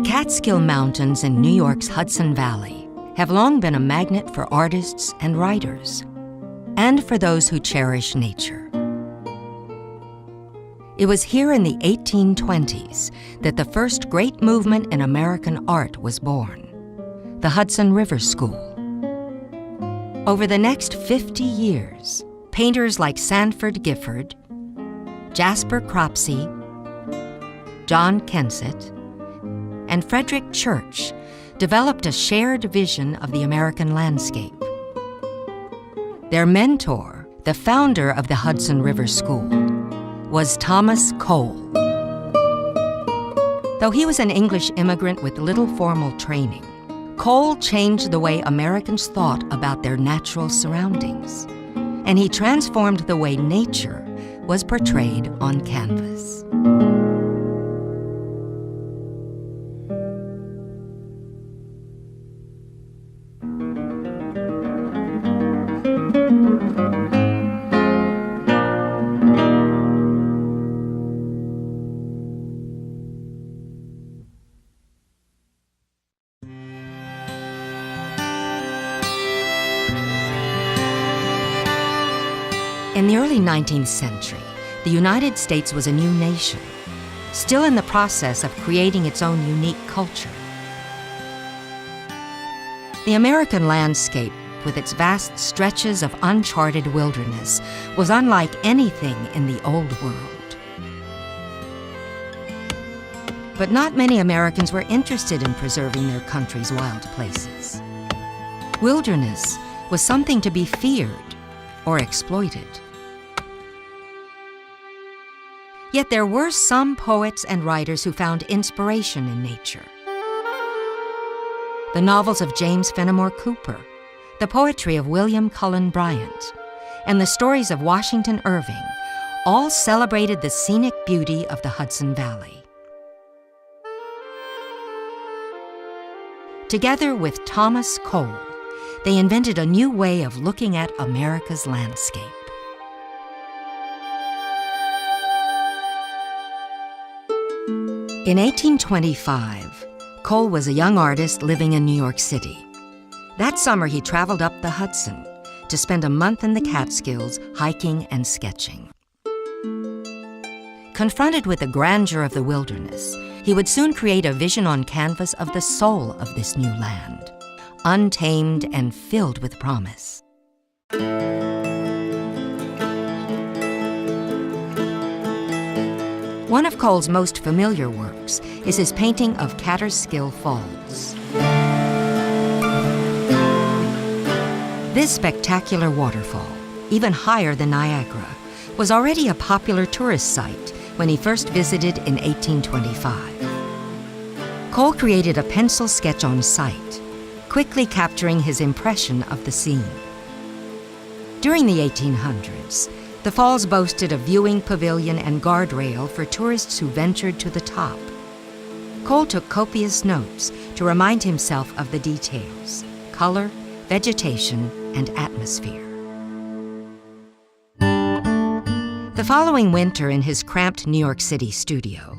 Catskill Mountains in New York's Hudson Valley have long been a magnet for artists and writers, and for those who cherish nature. It was here in the 1820s that the first great movement in American art was born, the Hudson River School. Over the next 50 years, painters like Sanford Gifford, Jasper Cropsey, John Kensett, and Frederick Church developed a shared vision of the American landscape. Their mentor, the founder of the Hudson River School, was Thomas Cole. Though he was an English immigrant with little formal training, Cole changed the way Americans thought about their natural surroundings, and he transformed the way nature was portrayed on canvas. In the early 19th century, the United States was a new nation, still in the process of creating its own unique culture. The American landscape, with its vast stretches of uncharted wilderness, was unlike anything in the Old World. But not many Americans were interested in preserving their country's wild places. Wilderness was something to be feared or exploited. Yet there were some poets and writers who found inspiration in nature. The novels of James Fenimore Cooper, the poetry of William Cullen Bryant, and the stories of Washington Irving all celebrated the scenic beauty of the Hudson Valley. Together with Thomas Cole, they invented a new way of looking at America's landscape. In 1825, Cole was a young artist living in New York City. That summer, he traveled up the Hudson to spend a month in the Catskills hiking and sketching. Confronted with the grandeur of the wilderness, he would soon create a vision on canvas of the soul of this new land, untamed and filled with promise. One of Cole's most familiar works is his painting of Catskill Falls. This spectacular waterfall, even higher than Niagara, was already a popular tourist site when he first visited in 1825. Cole created a pencil sketch on site, quickly capturing his impression of the scene. During the 1800s, the falls boasted a viewing pavilion and guardrail for tourists who ventured to the top. Cole took copious notes to remind himself of the details: color, vegetation, and atmosphere. The following winter, in his cramped New York City studio,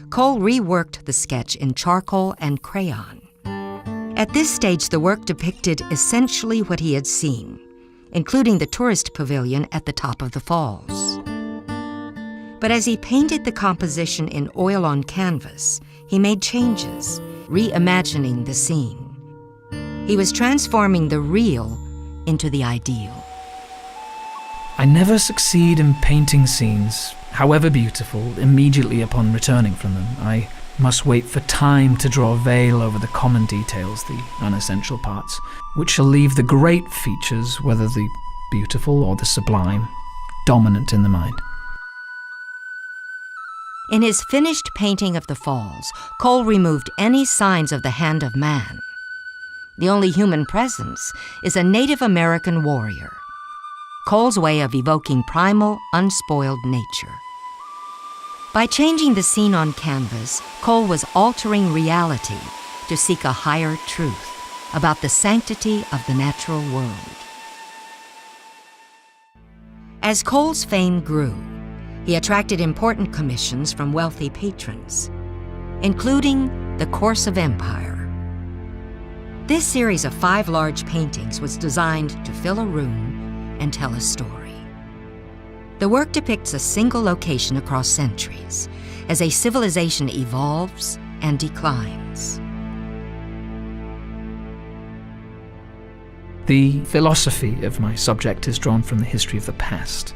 Cole reworked the sketch in charcoal and crayon. At this stage, the work depicted essentially what he had seen, including the tourist pavilion at the top of the falls. But as he painted the composition in oil on canvas, he made changes, reimagining the scene. He was transforming the real into the ideal. I never succeed in painting scenes, however beautiful, immediately upon returning from them. I must wait for time to draw a veil over the common details, the unessential parts, which shall leave the great features, whether the beautiful or the sublime, dominant in the mind. In his finished painting of the falls, Cole removed any signs of the hand of man. The only human presence is a Native American warrior, Cole's way of evoking primal, unspoiled nature. By changing the scene on canvas, Cole was altering reality to seek a higher truth about the sanctity of the natural world. As Cole's fame grew, he attracted important commissions from wealthy patrons, including The Course of Empire. This series of 5 large paintings was designed to fill a room and tell a story. The work depicts a single location across centuries as a civilization evolves and declines. The philosophy of my subject is drawn from the history of the past,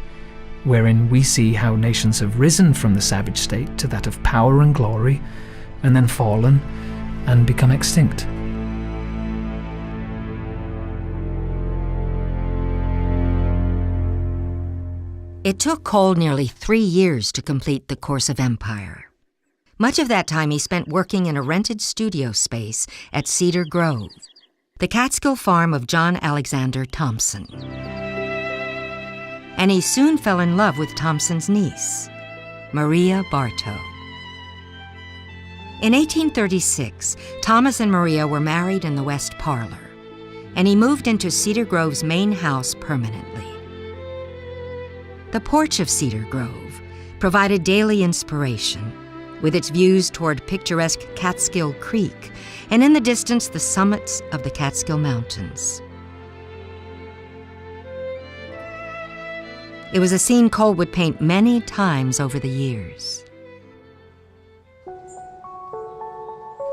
wherein we see how nations have risen from the savage state to that of power and glory, and then fallen and become extinct. It took Cole nearly 3 years to complete The Course of Empire. Much of that time he spent working in a rented studio space at Cedar Grove, the Catskill farm of John Alexander Thompson. And he soon fell in love with Thompson's niece, Maria Bartow. In 1836, Thomas and Maria were married in the West Parlor, and he moved into Cedar Grove's main house permanently. The porch of Cedar Grove provided daily inspiration, with its views toward picturesque Catskill Creek, and in the distance the summits of the Catskill Mountains. It was a scene Cole would paint many times over the years.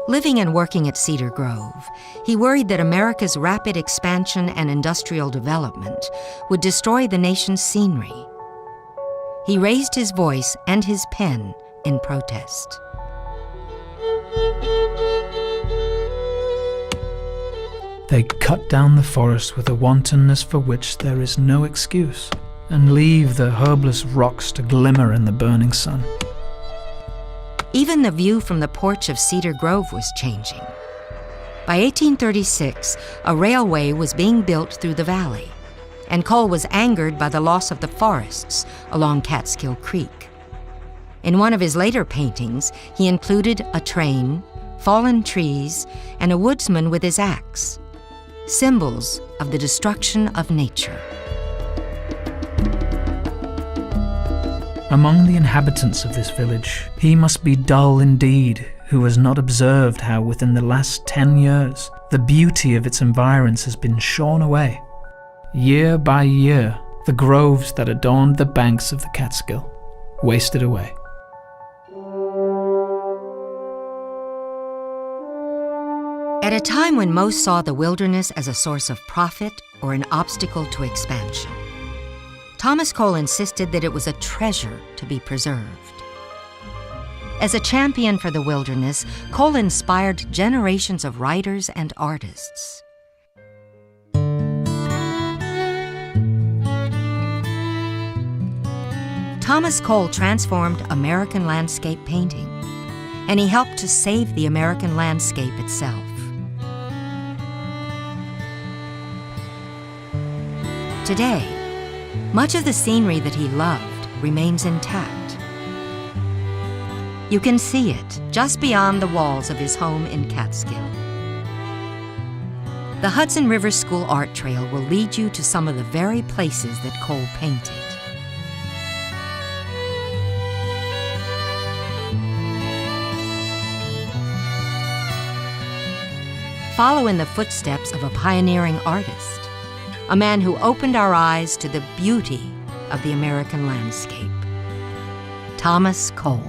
Living and working at Cedar Grove, he worried that America's rapid expansion and industrial development would destroy the nation's scenery. He raised his voice and his pen in protest. They cut down the forest with a wantonness for which there is no excuse, and leave the herbless rocks to glimmer in the burning sun. Even the view from the porch of Cedar Grove was changing. By 1836, a railway was being built through the valley, and Cole was angered by the loss of the forests along Catskill Creek. In one of his later paintings, he included a train, fallen trees, and a woodsman with his axe, symbols of the destruction of nature. Among the inhabitants of this village, he must be dull indeed who has not observed how within the last 10 years the beauty of its environs has been shorn away. Year by year, the groves that adorned the banks of the Catskill wasted away. At a time when most saw the wilderness as a source of profit or an obstacle to expansion, Thomas Cole insisted that it was a treasure to be preserved. As a champion for the wilderness, Cole inspired generations of writers and artists. Thomas Cole transformed American landscape painting, and he helped to save the American landscape itself. Today, much of the scenery that he loved remains intact. You can see it just beyond the walls of his home in Catskill. The Hudson River School Art Trail will lead you to some of the very places that Cole painted. Follow in the footsteps of a pioneering artist, a man who opened our eyes to the beauty of the American landscape. Thomas Cole.